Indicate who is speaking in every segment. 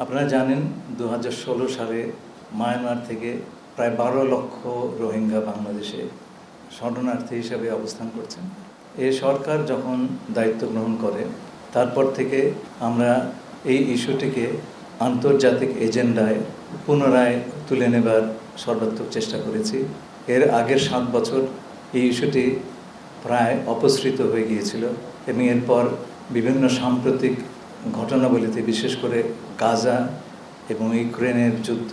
Speaker 1: আপনারা জানেন 2016 সালে মায়ানমার থেকে প্রায় 12 লক্ষ রোহিঙ্গা বাংলাদেশে শরণার্থী হিসেবে অবস্থান করছেন। এই সরকার যখন দায়িত্ব গ্রহণ করে তারপর থেকে আমরা এই ইস্যুটিকে আন্তর্জাতিক এজেন্ডায় পুনরায় তুলে নেবার সর্বাত্মক চেষ্টা করেছি। এর আগের 7 বছর এই ইস্যুটি প্রায় অপসৃত হয়ে গিয়েছিল এবং এরপর বিভিন্ন সাম্প্রতিক ঘটনাবলিতে, বিশেষ করে গাজা এবং ইউক্রেনের যুদ্ধ,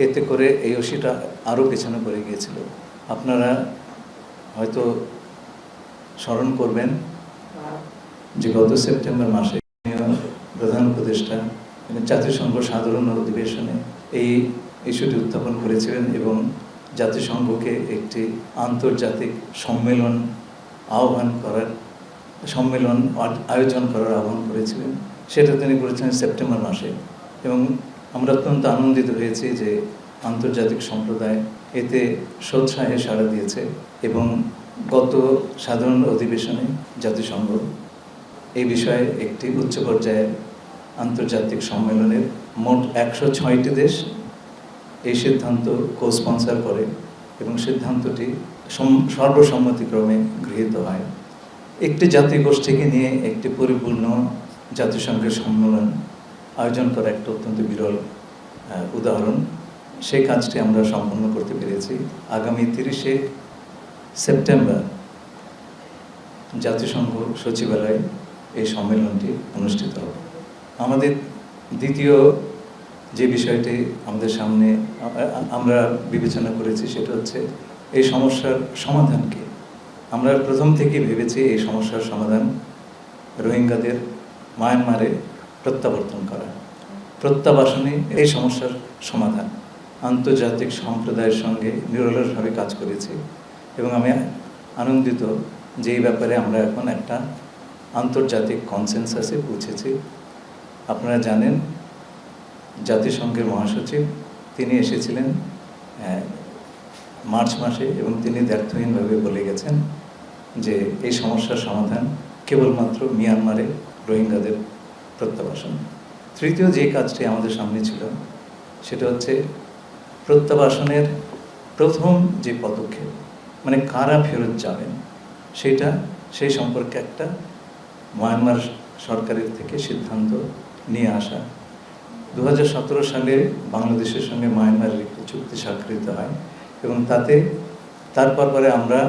Speaker 1: এতে করে এই ইস্যুটা আরও পেছনে পড়ে গিয়েছিল। আপনারা হয়তো স্মরণ করবেন যে গত সেপ্টেম্বর মাসে প্রধান উপদেষ্টা জাতিসংঘ সাধারণ অধিবেশনে এই ইস্যুটি উত্থাপন করেছিলেন এবং জাতিসংঘকে একটি আন্তর্জাতিক সম্মেলন আয়োজন করার আহ্বান করেছিলেন। সেটা তিনি করেছেন সেপ্টেম্বর মাসে এবং আমরা অত্যন্ত আনন্দিত হয়েছি যে আন্তর্জাতিক সম্প্রদায় এতে সোৎসাহে সাড়া দিয়েছে এবং গত সাধারণ অধিবেশনে জাতিসংঘ এই বিষয়ে একটি উচ্চ পর্যায়ের আন্তর্জাতিক সম্মেলনের মোট 106টি দেশ এই সিদ্ধান্ত কো-স্পন্সর করে এবং সিদ্ধান্তটি সর্বসম্মতিক্রমে গৃহীত হয়। একটি জাতিগোষ্ঠীকে নিয়ে একটি পরিপূর্ণ জাতিসংঘের সম্মেলন আয়োজন করা একটা অত্যন্ত বিরল উদাহরণ। সেই কাজটি আমরা সম্পন্ন করতে পেরেছি। আগামী 30শে সেপ্টেম্বর জাতিসংঘ সচিবালয়ে এই সম্মেলনটি অনুষ্ঠিত হবে। আমাদের দ্বিতীয় যে বিষয়টি আমাদের সামনে আমরা বিবেচনা করেছি সেটা হচ্ছে এই সমস্যার সমাধান কি। আমরা প্রথম থেকেই ভেবেছি এই সমস্যার সমাধান রোহিঙ্গাদের মায়ানমারে প্রত্যাবর্তন করা, প্রত্যাবাসনই এই সমস্যার সমাধান। আন্তর্জাতিক সম্প্রদায়ের সঙ্গে নিরলসভাবে কাজ করেছি এবং আমি আনন্দিত যে এই ব্যাপারে আমরা এখন একটা আন্তর্জাতিক কনসেনসাসে পৌঁছেছি। আপনারা জানেন জাতিসংঘের মহাসচিব তিনি এসেছিলেন মার্চ মাসে এবং তিনি দ্ব্যর্থহীনভাবে বলে গেছেন যে এই সমস্যার সমাধান কেবলমাত্র মিয়ানমারে রোহিঙ্গাদের প্রত্যাবাসন। তৃতীয় যে কাজটি আমাদের সামনে ছিল সেটা হচ্ছে প্রত্যাবাসনের প্রথম যে পদক্ষেপ, মানে কারা ফেরত যাবেন সেই সম্পর্কে একটা মায়ানমার সরকারের থেকে সিদ্ধান্ত নিয়ে আসা। 2017 সালে বাংলাদেশের সঙ্গে মায়ানমারের একটি চুক্তি স্বাক্ষরিত হয় এবং তারপর আমরা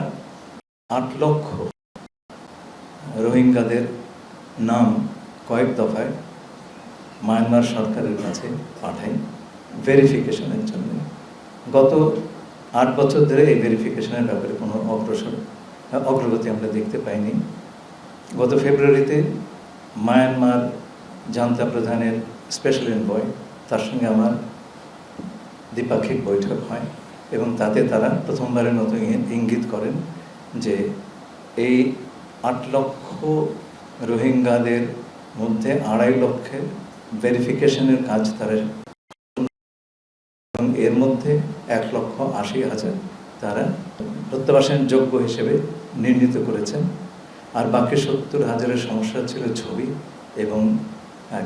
Speaker 1: 8 লক্ষ রোহিঙ্গাদের নাম কয়েক দফায় মায়ানমার সরকারের কাছে পাঠাই ভেরিফিকেশনের জন্য। গত 8 বছর ধরে এই ভেরিফিকেশনের ব্যাপারে কোনো অগ্রগতি আমরা দেখতে পাইনি। গত ফেব্রুয়ারিতে মায়ানমার জান্তা প্রধানের স্পেশাল এনভয় তার সঙ্গে আমার দ্বিপাক্ষিক বৈঠক হয় এবং তাতে তারা প্রথমবারের মতো ইঙ্গিত করেন যে এই 8 লক্ষ রোহিঙ্গাদের মধ্যে 2.5 লক্ষের ভেরিফিকেশনের কাজ তারা এবং এর মধ্যে 1,80,000 তারা প্রত্যাবাসন যোগ্য হিসেবে নির্ণীত করেছেন। আর বাকি 70,000-এর সমস্যা ছিল ছবি এবং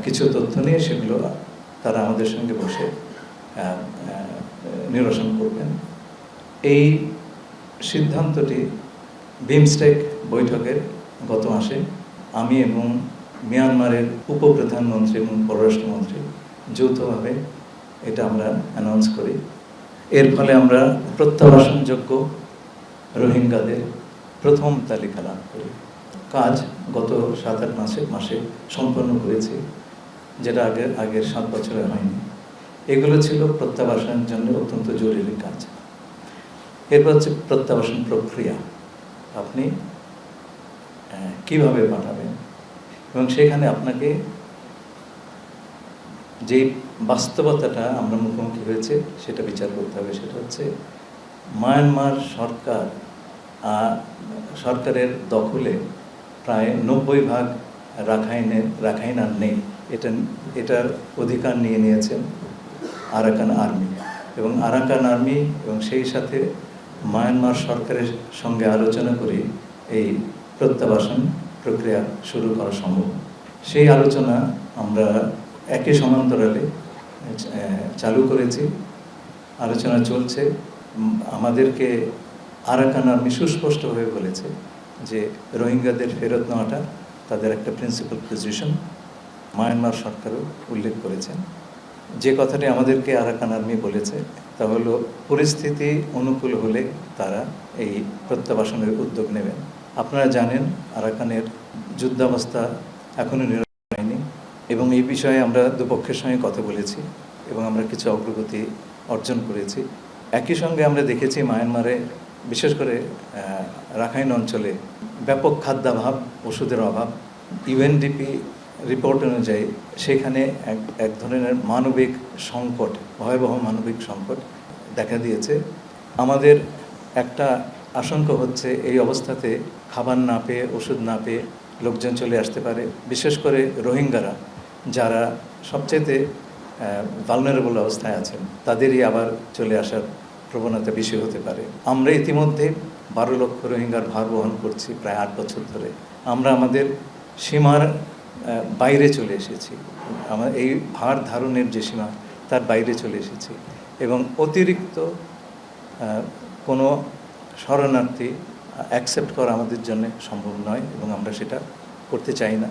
Speaker 1: কিছু তথ্য নিয়ে সেগুলো তারা আমাদের সঙ্গে বসে নিরসন করবেন। এই সিদ্ধান্তটি বিমস্টেক বৈঠকের গত মাসে আমি এবং মিয়ানমারের উপপ্রধানমন্ত্রী এবং পররাষ্ট্রমন্ত্রী যৌথভাবে এটা আমরা অ্যানাউন্স করি। এর ফলে আমরা প্রত্যাবাসনযোগ্য রোহিঙ্গাদের প্রথম তালিকা লাভ করি। কাজ গত 7-8 মাসে সম্পন্ন করেছি, যেটা আগের 7 বছরে হয়নি। এগুলো ছিল প্রত্যাবাসনের জন্য অত্যন্ত জরুরি কাজ। এরপর হচ্ছে প্রত্যাবাসন প্রক্রিয়া, আপনি কিভাবে পাঠাবেন এবং সেখানে আপনাকে যেই বাস্তবতাটা আমরা মুখোমুখি হয়েছে সেটা বিচার করতে হবে। সেটা হচ্ছে মায়ানমার সরকারের দখলে প্রায় 90% রাখাইন আর নেই। এটার অধিকার নিয়ে নিয়েছেন আরাকান আর্মি এবং আরাকান আর্মি এবং সেই সাথে মায়ানমার সরকারের সঙ্গে আলোচনা করে এই প্রত্যাবাসন প্রক্রিয়া শুরু করা সম্ভব। সেই আলোচনা আমরা একই সমান্তরালে চালু করেছি, আলোচনা চলছে। আমাদেরকে আরাকান আর্মি সুস্পষ্টভাবে বলেছে যে রোহিঙ্গাদের ফেরত নেওয়াটা তাদের একটা প্রিন্সিপাল পজিশন। মায়ানমার সরকারও উল্লেখ করেছেন। যে কথাটি আমাদেরকে আরাকান আর্মি বলেছে তা হলো পরিস্থিতি অনুকূল হলে তারা এই প্রত্যাবাসনের উদ্যোগ নেবেন। আপনারা জানেন আরাকানের যুদ্ধাবস্থা এখনও নিরসন হয়নি এবং এই বিষয়ে আমরা দুপক্ষের সঙ্গে কথা বলেছি এবং আমরা কিছু অগ্রগতি অর্জন করেছি। একই সঙ্গে আমরা দেখেছি মায়ানমারে বিশেষ করে রাখাইন অঞ্চলে ব্যাপক খাদ্যাভাব, ওষুধের অভাব। ইউএনডিপি রিপোর্ট অনুযায়ী সেখানে এক ধরনের মানবিক সংকট, ভয়াবহ মানবিক সংকট দেখা দিয়েছে। আমাদের একটা আশঙ্কা হচ্ছে এই অবস্থাতে খাবার না পেয়ে, ওষুধ না পেয়ে লোকজন চলে আসতে পারে। বিশেষ করে রোহিঙ্গারা যারা সবচেয়ে ভালনারেবল অবস্থায় আছেন তাদেরই আবার চলে আসার প্রবণতা বেশি হতে পারে। আমরা ইতিমধ্যে 12 লক্ষ রোহিঙ্গার ভার বহন করছি প্রায় 8 বছর ধরে। আমরা আমাদের সীমার বাইরে চলে এসেছি। আমার এই ভার ধারণের যে সীমা তার বাইরে চলে এসেছি এবং অতিরিক্ত কোনো শরণার্থী অ্যাকসেপ্ট করা আমাদের জন্য সম্ভব নয় এবং আমরা সেটা করতে চাই না।